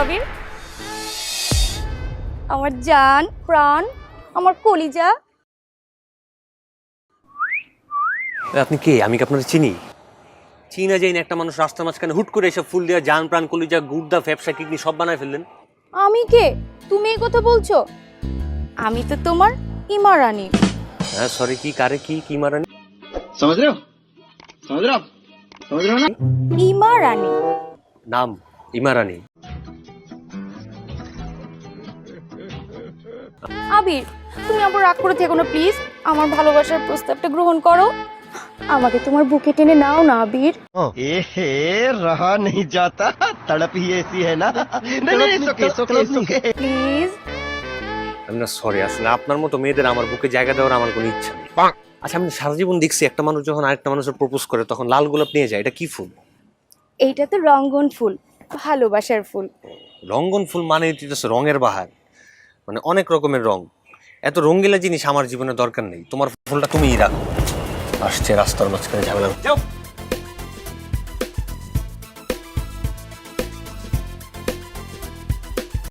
আবির, আমার জান প্রাণ, আমার কলিজা। আপনি কে? আমি কি আপনার চিনি? চিনা যাই না একটা মানুষ রাস্তার মাঝখানে হুট করে এসব ফুল দিয়ে জান প্রাণ কলিজা গুর্দা ফ্যাপসা কিডনি সব বানায় ফেললেন। আমি কে? তুমি এই কথা বলছো? আমি তো তোমার ইমা রানী। হ্যাঁ সরি, কি কারে কি মারানি? समझ रहे हो समझ रहे हो आप समझ रहे हो ना ইমা রানী। নাম ইমারানি। আবির, তুমি আবার রাগ করে থেকো না প্লিজ, আমার ভালোবাসার প্রস্তাবটা গ্রহণ করো। আমাকে তোমার বুকে টেনে নাও না আবির। एहे रहा नहीं जाता तड़प ही ऐसी है ना नहीं প্লিজ। আমি না সরি, আসলে আপনার মতো মেয়েদের আমার বুকে জায়গা দেওয়ার আমার কোনো ইচ্ছা নেই। আচ্ছা, আমি সারা জীবন দেখছি একটা মানুষ যখন আরেকটা মানুষের প্রপোজ করে তখন লাল গোলাপ নিয়ে যায়, এটা কি ফুল? এইটা তো রঙ্গন ফুল, ভালোবাসার ফুল। রঙ্গন ফুল মানে হচ্ছে রঙের বাহার, মানে অনেক রকমের রং। এত রঙিলা জিনিস আমার জীবনে দরকার নেই, তোমার ফুলটা তুমিই রাখো। আসছে রাস্তার মাঝখানে ঝামেলা। যাও।